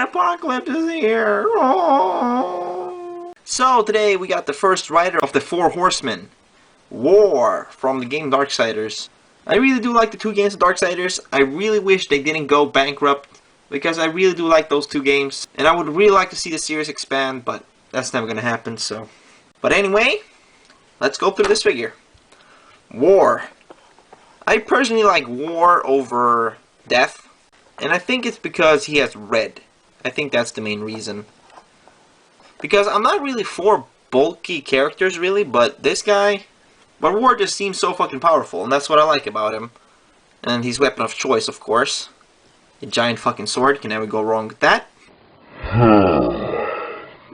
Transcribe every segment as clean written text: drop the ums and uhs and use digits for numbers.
apocalypse is here. Oh. So today we got the first rider of the Four Horsemen, War, from the game Darksiders. I really do like the two games of Darksiders. I really wish they didn't go bankrupt, because I really do like those two games. And I would really like to see the series expand, but that's never gonna happen, so. But anyway, let's go through this figure. War. I personally like War over Death. And I think it's because he has red. I think that's the main reason. Because I'm not really for bulky characters, really, but this guy... But War just seems so fucking powerful, and that's what I like about him. And his weapon of choice, of course. A giant fucking sword, can never go wrong with that.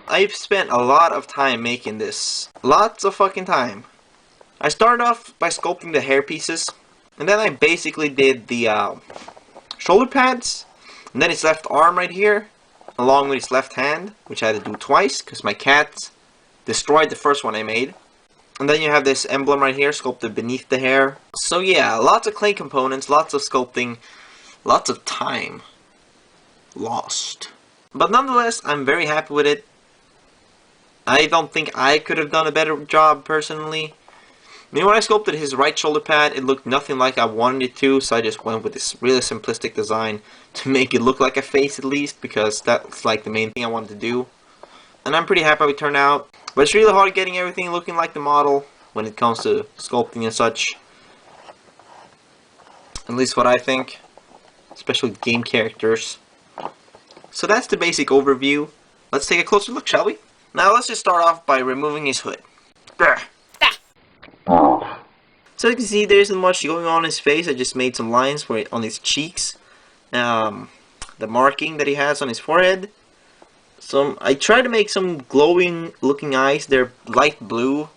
I've spent a lot of time making this. Lots of fucking time. I started off by sculpting the hair pieces. And then I basically did the shoulder pads. And then his left arm right here. Along with his left hand, which I had to do twice, because my cat destroyed the first one I made. And then you have this emblem right here, sculpted beneath the hair. So yeah, lots of clay components, lots of sculpting, lots of time lost. But nonetheless, I'm very happy with it. I don't think I could have done a better job, personally. I mean, when I sculpted his right shoulder pad, it looked nothing like I wanted it to, so I just went with this really simplistic design to make it look like a face at least, because that's like the main thing I wanted to do. And I'm pretty happy how it turned out. But it's really hard getting everything looking like the model when it comes to sculpting and such. At least what I think. Especially with game characters. So that's the basic overview. Let's take a closer look, shall we? Now let's just start off by removing his hood. So you can see there isn't much going on in his face. I just made some lines on his cheeks. The marking that he has on his forehead. I tried to make some glowing looking eyes. They're light blue.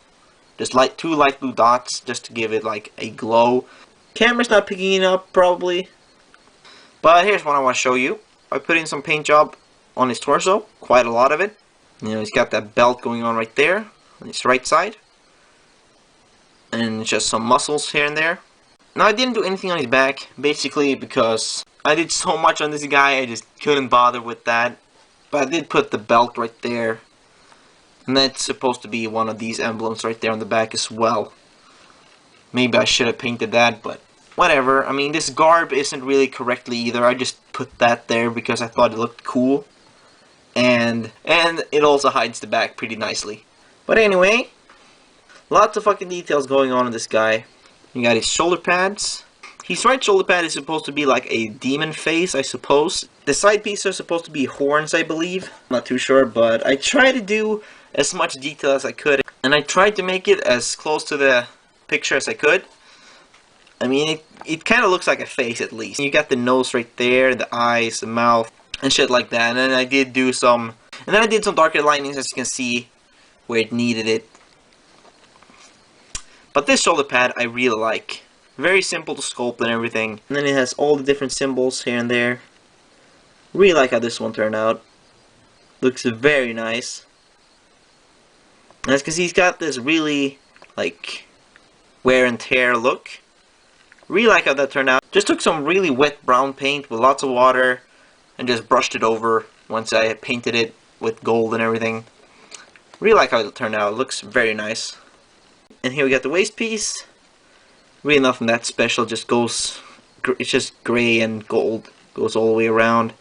Just two light blue dots just to give it like a glow. Camera's not picking it up probably. But here's what I want to show you. I put in some paint job on his torso. Quite a lot of it. You know, he's got that belt going on right there. On his right side. And just some muscles here and there. Now I didn't do anything on his back. Basically because I did so much on this guy. I just couldn't bother with that. But I did put the belt right there. And that's supposed to be one of these emblems right there on the back as well. Maybe I should have painted that, but whatever. I mean, this garb isn't really correctly either. I just put that there because I thought it looked cool. And it also hides the back pretty nicely. But anyway, lots of fucking details going on in this guy. You got his shoulder pads. His right shoulder pad is supposed to be like a demon face, I suppose. The side pieces are supposed to be horns, I believe. I'm not too sure, but I tried to do as much detail as I could. And I tried to make it as close to the picture as I could. I mean, it kind of looks like a face at least. You got the nose right there, the eyes, the mouth, and shit like that. And then I did do some... And then I did some darker linings, as you can see, where it needed it. But this shoulder pad I really like. Very simple to sculpt and everything. And then it has all the different symbols here and there. Really like how this one turned out. Looks very nice. And as you can see, he's got this really, like, wear and tear look. Really like how that turned out. Just took some really wet brown paint with lots of water and just brushed it over once I had painted it with gold and everything. Really like how it turned out. It looks very nice. And here we got the waist piece. Really nothing that special, just goes, it's just gray and gold, goes all the way around.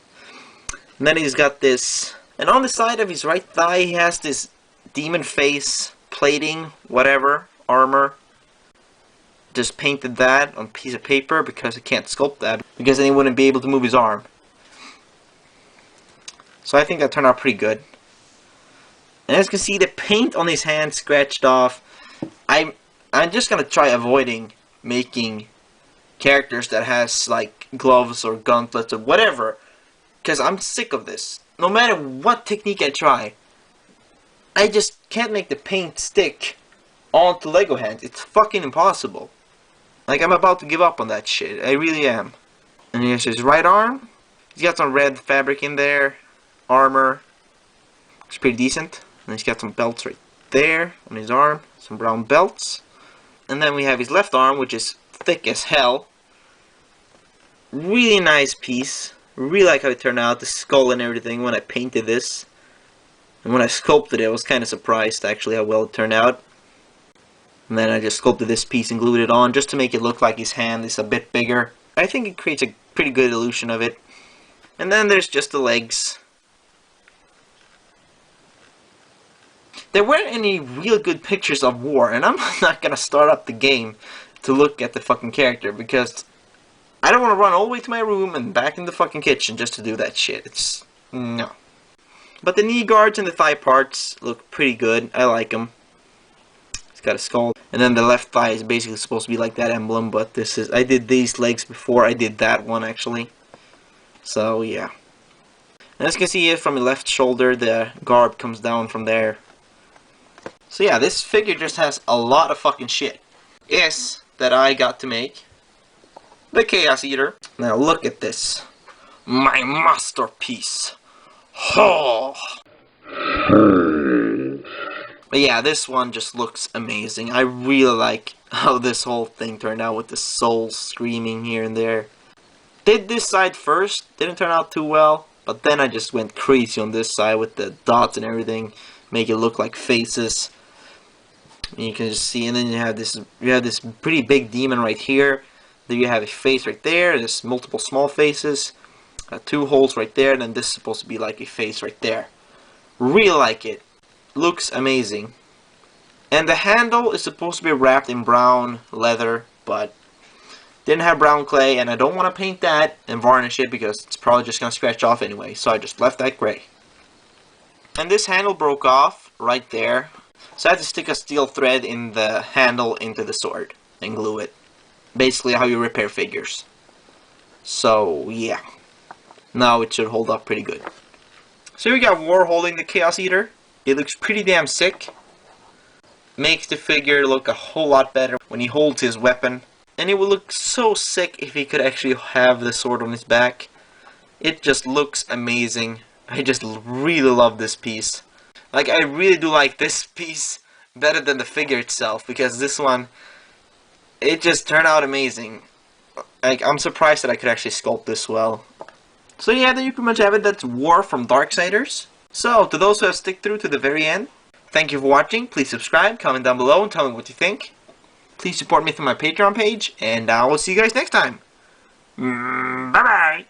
And then he's got this, and on the side of his right thigh he has this demon face plating, whatever, armor. Just painted that on a piece of paper because I can't sculpt that, because then he wouldn't be able to move his arm. So I think that turned out pretty good. And as you can see, the paint on his hand scratched off. I'm just gonna try avoiding making characters that has like gloves or gauntlets or whatever, because I'm sick of this. No matter what technique I try, I just can't make the paint stick onto Lego hands. It's fucking impossible. Like, I'm about to give up on that shit. I really am. And here's his right arm. He's got some red fabric in there. Armor. It's pretty decent. And he's got some belts right there on his arm. Some brown belts. And then we have his left arm, which is thick as hell. Really nice piece. Really like how it turned out, the skull and everything when I painted this. And when I sculpted it, I was kind of surprised actually how well it turned out. And then I just sculpted this piece and glued it on just to make it look like his hand is a bit bigger. I think it creates a pretty good illusion of it. And then there's just the legs. There weren't any real good pictures of war, and I'm not gonna start up the game to look at the fucking character because I don't want to run all the way to my room and back in the fucking kitchen just to do that shit. It's... no. But the knee guards and the thigh parts look pretty good. I like them. It's got a skull. And then the left thigh is basically supposed to be like that emblem, but this is... I did these legs before I did that one, actually. So, yeah. And as you can see here from the left shoulder, the garb comes down from there. So yeah, this figure just has a lot of fucking shit. Is that I got to make the Chaos Eater. Now look at this. My masterpiece. Oh. But yeah, this one just looks amazing. I really like how this whole thing turned out with the soul screaming here and there. Did this side first, didn't turn out too well. But then I just went crazy on this side with the dots and everything. Make it look like faces. And you can just see, and then you have this pretty big demon right here. Then you have a face right there. There's multiple small faces, 2 holes right there, and then this is supposed to be like a face right there. Really like it. Looks amazing. And the handle is supposed to be wrapped in brown leather, but didn't have brown clay, and I don't want to paint that and varnish it because it's probably just gonna scratch off anyway. So I just left that gray. And this handle broke off right there. So I had to stick a steel thread in the handle into the sword and glue it. Basically how you repair figures. So yeah. Now it should hold up pretty good. So we got War holding the Chaos Eater. It looks pretty damn sick. Makes the figure look a whole lot better when he holds his weapon. And it would look so sick if he could actually have the sword on his back. It just looks amazing. I just really love this piece. Like, I really do like this piece better than the figure itself, because this one, it just turned out amazing. Like, I'm surprised that I could actually sculpt this well. So yeah, there you pretty much have it. That's War from Darksiders. So, to those who have stuck through to the very end, thank you for watching. Please subscribe, comment down below, and tell me what you think. Please support me through my Patreon page, and I will see you guys next time. Bye-bye!